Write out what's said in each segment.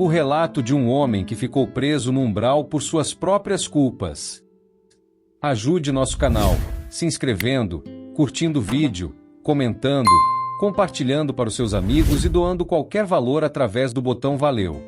O relato de um homem que ficou preso no umbral por suas próprias culpas. Ajude nosso canal, se inscrevendo, curtindo o vídeo, comentando, compartilhando para os seus amigos e doando qualquer valor através do botão Valeu.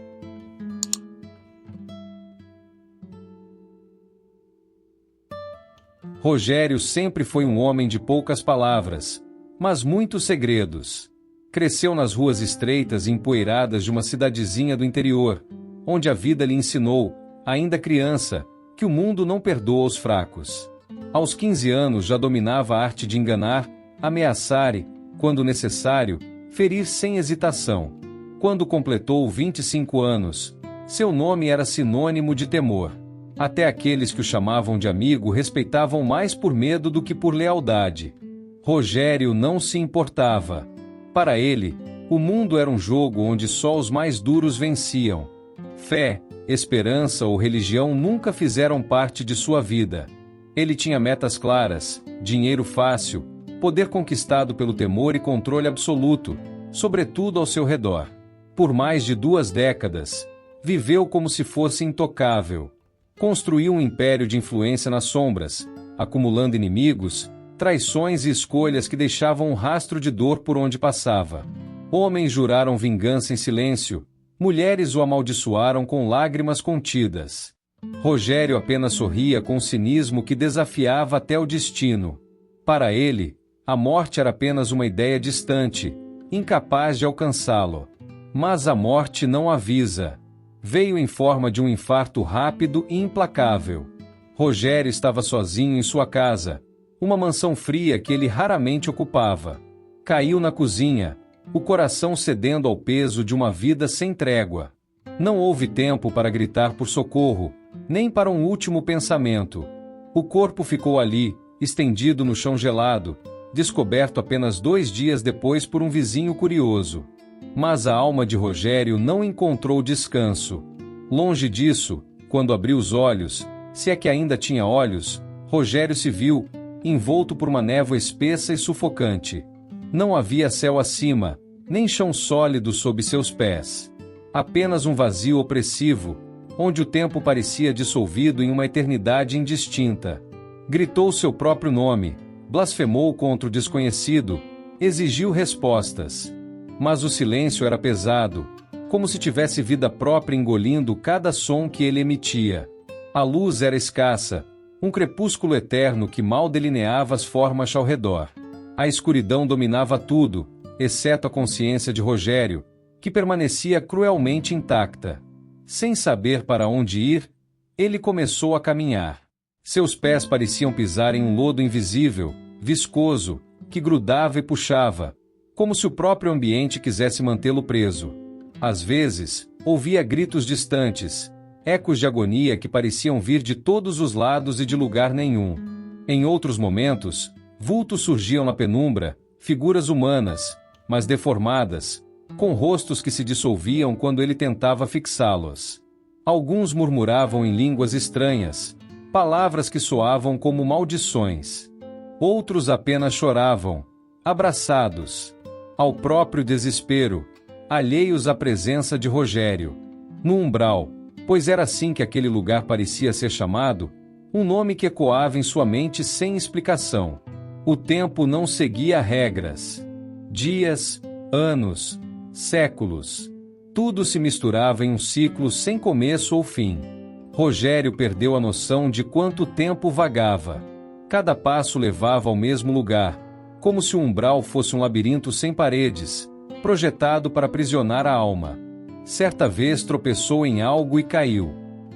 Rogério sempre foi um homem de poucas palavras, mas muitos segredos. Cresceu nas ruas estreitas e empoeiradas de uma cidadezinha do interior, onde a vida lhe ensinou, ainda criança, que o mundo não perdoa os fracos. Aos 15 anos já dominava a arte de enganar, ameaçar e, quando necessário, ferir sem hesitação. Quando completou 25 anos, seu nome era sinônimo de temor. Até aqueles que o chamavam de amigo respeitavam mais por medo do que por lealdade. Rogério não se importava. Para ele, o mundo era um jogo onde só os mais duros venciam. Fé, esperança ou religião nunca fizeram parte de sua vida. Ele tinha metas claras, dinheiro fácil, poder conquistado pelo temor e controle absoluto, sobretudo ao seu redor. Por mais de 2 décadas, viveu como se fosse intocável. Construiu um império de influência nas sombras, acumulando inimigos, traições e escolhas que deixavam um rastro de dor por onde passava. Homens juraram vingança em silêncio, mulheres o amaldiçoaram com lágrimas contidas. Rogério apenas sorria com um cinismo que desafiava até o destino. Para ele, a morte era apenas uma ideia distante, incapaz de alcançá-lo. Mas a morte não avisa. Veio em forma de um infarto rápido e implacável. Rogério estava sozinho em sua casa, uma mansão fria que ele raramente ocupava. Caiu na cozinha, o coração cedendo ao peso de uma vida sem trégua. Não houve tempo para gritar por socorro, nem para um último pensamento. O corpo ficou ali, estendido no chão gelado, descoberto apenas 2 dias depois por um vizinho curioso. Mas a alma de Rogério não encontrou descanso. Longe disso, quando abriu os olhos, se é que ainda tinha olhos, Rogério se viu, envolto por uma névoa espessa e sufocante. Não havia céu acima, nem chão sólido sob seus pés. Apenas um vazio opressivo, onde o tempo parecia dissolvido em uma eternidade indistinta. Gritou seu próprio nome, blasfemou contra o desconhecido, exigiu respostas. Mas o silêncio era pesado, como se tivesse vida própria engolindo cada som que ele emitia. A luz era escassa, um crepúsculo eterno que mal delineava as formas ao redor. A escuridão dominava tudo, exceto a consciência de Rogério, que permanecia cruelmente intacta. Sem saber para onde ir, ele começou a caminhar. Seus pés pareciam pisar em um lodo invisível, viscoso, que grudava e puxava, como se o próprio ambiente quisesse mantê-lo preso. Às vezes, ouvia gritos distantes, ecos de agonia que pareciam vir de todos os lados e de lugar nenhum. Em outros momentos, vultos surgiam na penumbra, figuras humanas, mas deformadas, com rostos que se dissolviam quando ele tentava fixá-los. Alguns murmuravam em línguas estranhas, palavras que soavam como maldições. Outros apenas choravam, abraçados ao próprio desespero, alheios à presença de Rogério. No umbral, pois era assim que aquele lugar parecia ser chamado, um nome que ecoava em sua mente sem explicação. O tempo não seguia regras. Dias, anos, séculos. Tudo se misturava em um ciclo sem começo ou fim. Rogério perdeu a noção de quanto tempo vagava. Cada passo levava ao mesmo lugar, como se o umbral fosse um labirinto sem paredes, projetado para aprisionar a alma. Certa vez tropeçou em algo e caiu.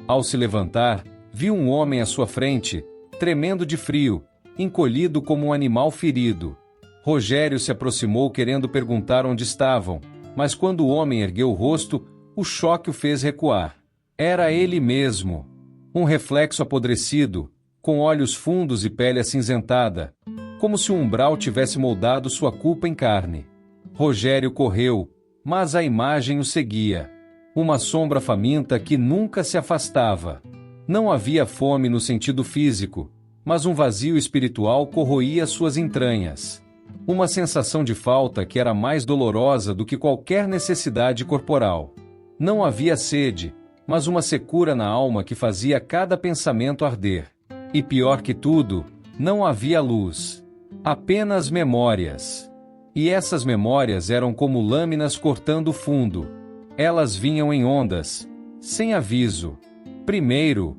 Ao se levantar, viu um homem à sua frente, tremendo de frio, encolhido como um animal ferido. Rogério se aproximou querendo perguntar onde estavam, mas quando o homem ergueu o rosto, o choque o fez recuar. Era ele mesmo. Um reflexo apodrecido, com olhos fundos e pele acinzentada, como se o umbral tivesse moldado sua culpa em carne. Rogério correu, mas a imagem o seguia. Uma sombra faminta que nunca se afastava. Não havia fome no sentido físico, mas um vazio espiritual corroía suas entranhas. Uma sensação de falta que era mais dolorosa do que qualquer necessidade corporal. Não havia sede, mas uma secura na alma que fazia cada pensamento arder. E pior que tudo, não havia luz. Apenas memórias. E essas memórias eram como lâminas cortando o fundo. Elas vinham em ondas, sem aviso. Primeiro,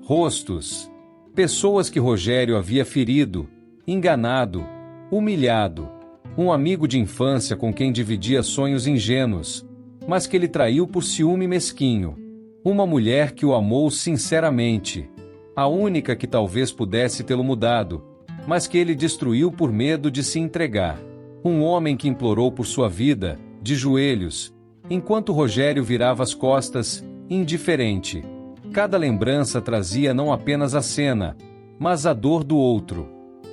rostos. Pessoas que Rogério havia ferido, enganado, humilhado. Um amigo de infância com quem dividia sonhos ingênuos, mas que ele traiu por ciúme mesquinho. Uma mulher que o amou sinceramente. A única que talvez pudesse tê-lo mudado, mas que ele destruiu por medo de se entregar. Um homem que implorou por sua vida, de joelhos, enquanto Rogério virava as costas, indiferente. Cada lembrança trazia não apenas a cena, mas a dor do outro.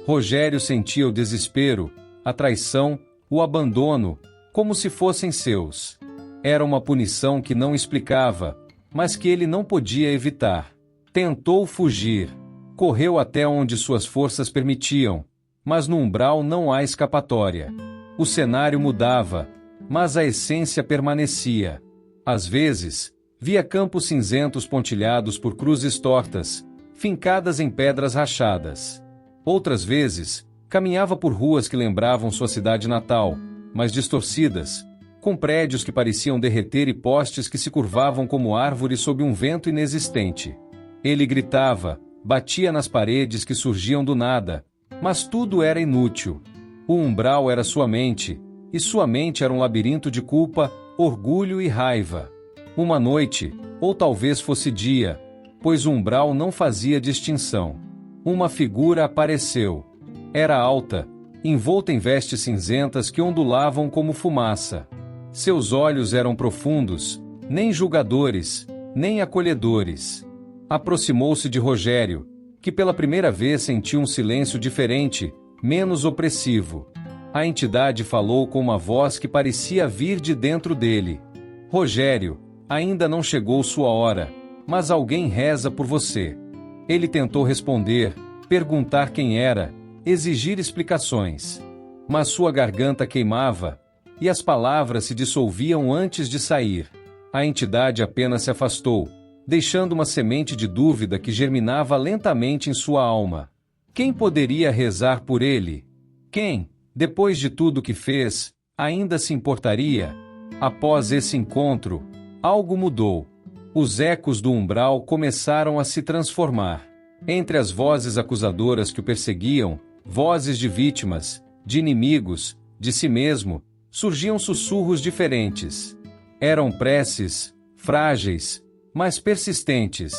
Rogério sentia o desespero, a traição, o abandono, como se fossem seus. Era uma punição que não explicava, mas que ele não podia evitar. Tentou fugir. Correu até onde suas forças permitiam, mas no umbral não há escapatória. O cenário mudava, mas a essência permanecia. Às vezes, via campos cinzentos pontilhados por cruzes tortas, fincadas em pedras rachadas. Outras vezes, caminhava por ruas que lembravam sua cidade natal, mas distorcidas, com prédios que pareciam derreter e postes que se curvavam como árvores sob um vento inexistente. Ele gritava, batia nas paredes que surgiam do nada, mas tudo era inútil. O umbral era sua mente, e sua mente era um labirinto de culpa, orgulho e raiva. Uma noite, ou talvez fosse dia, pois o umbral não fazia distinção. Uma figura apareceu. Era alta, envolta em vestes cinzentas que ondulavam como fumaça. Seus olhos eram profundos, nem julgadores, nem acolhedores. Aproximou-se de Rogério, que pela primeira vez sentiu um silêncio diferente, menos opressivo. A entidade falou com uma voz que parecia vir de dentro dele. Rogério, ainda não chegou sua hora, mas alguém reza por você. Ele tentou responder, perguntar quem era, exigir explicações. Mas sua garganta queimava, e as palavras se dissolviam antes de sair. A entidade apenas se afastou, deixando uma semente de dúvida que germinava lentamente em sua alma. Quem poderia rezar por ele? Quem, depois de tudo que fez, ainda se importaria? Após esse encontro, algo mudou. Os ecos do umbral começaram a se transformar. Entre as vozes acusadoras que o perseguiam, vozes de vítimas, de inimigos, de si mesmo, surgiam sussurros diferentes. Eram preces, frágeis, mas persistentes.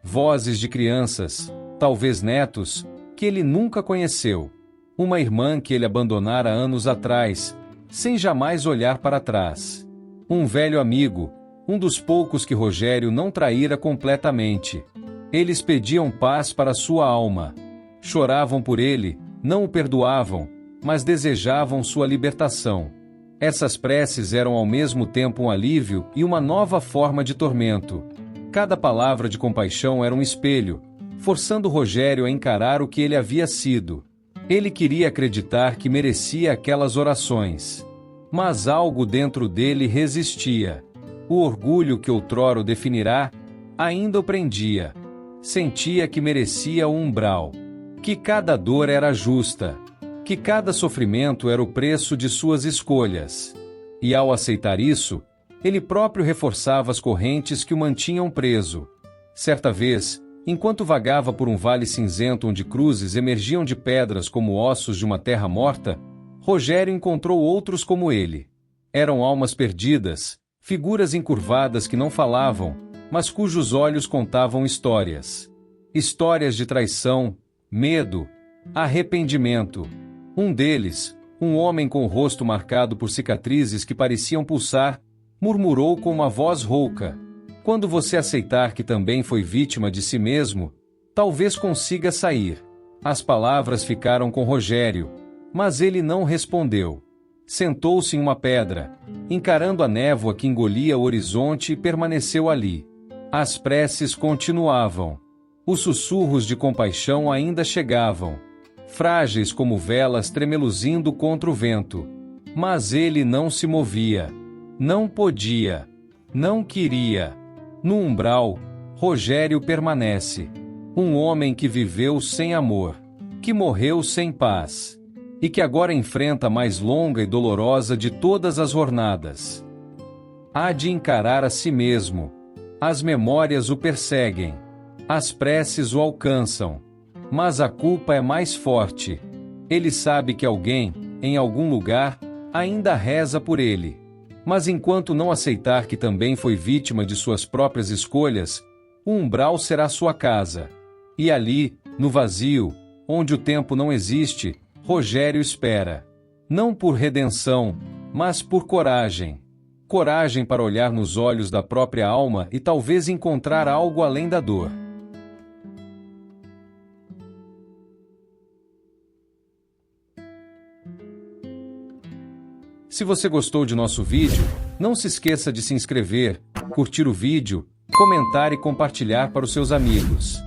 Vozes de crianças, talvez netos, que ele nunca conheceu. Uma irmã que ele abandonara anos atrás, sem jamais olhar para trás. Um velho amigo, um dos poucos que Rogério não traíra completamente. Eles pediam paz para sua alma. Choravam por ele, não o perdoavam, mas desejavam sua libertação. Essas preces eram ao mesmo tempo um alívio e uma nova forma de tormento. Cada palavra de compaixão era um espelho, forçando Rogério a encarar o que ele havia sido. Ele queria acreditar que merecia aquelas orações. Mas algo dentro dele resistia. O orgulho que outrora o definirá, ainda o prendia. Sentia que merecia o umbral. Que cada dor era justa. Que cada sofrimento era o preço de suas escolhas. E ao aceitar isso, ele próprio reforçava as correntes que o mantinham preso. Certa vez, enquanto vagava por um vale cinzento onde cruzes emergiam de pedras como ossos de uma terra morta, Rogério encontrou outros como ele. Eram almas perdidas, figuras encurvadas que não falavam, mas cujos olhos contavam histórias. Histórias de traição, medo, arrependimento. Um deles, um homem com o rosto marcado por cicatrizes que pareciam pulsar, murmurou com uma voz rouca: "Quando você aceitar que também foi vítima de si mesmo, talvez consiga sair." As palavras ficaram com Rogério, mas ele não respondeu. Sentou-se em uma pedra, encarando a névoa que engolia o horizonte, e permaneceu ali. As preces continuavam. Os sussurros de compaixão ainda chegavam, frágeis como velas tremeluzindo contra o vento. Mas ele não se movia. Não podia. Não queria. No umbral, Rogério permanece. Um homem que viveu sem amor, que morreu sem paz, e que agora enfrenta a mais longa e dolorosa de todas as jornadas. Há de encarar a si mesmo. As memórias o perseguem. As preces o alcançam. Mas a culpa é mais forte. Ele sabe que alguém, em algum lugar, ainda reza por ele. Mas enquanto não aceitar que também foi vítima de suas próprias escolhas, o umbral será sua casa. E ali, no vazio, onde o tempo não existe, Rogério espera. Não por redenção, mas por coragem. Coragem para olhar nos olhos da própria alma e talvez encontrar algo além da dor. Se você gostou de nosso vídeo, não se esqueça de se inscrever, curtir o vídeo, comentar e compartilhar para os seus amigos.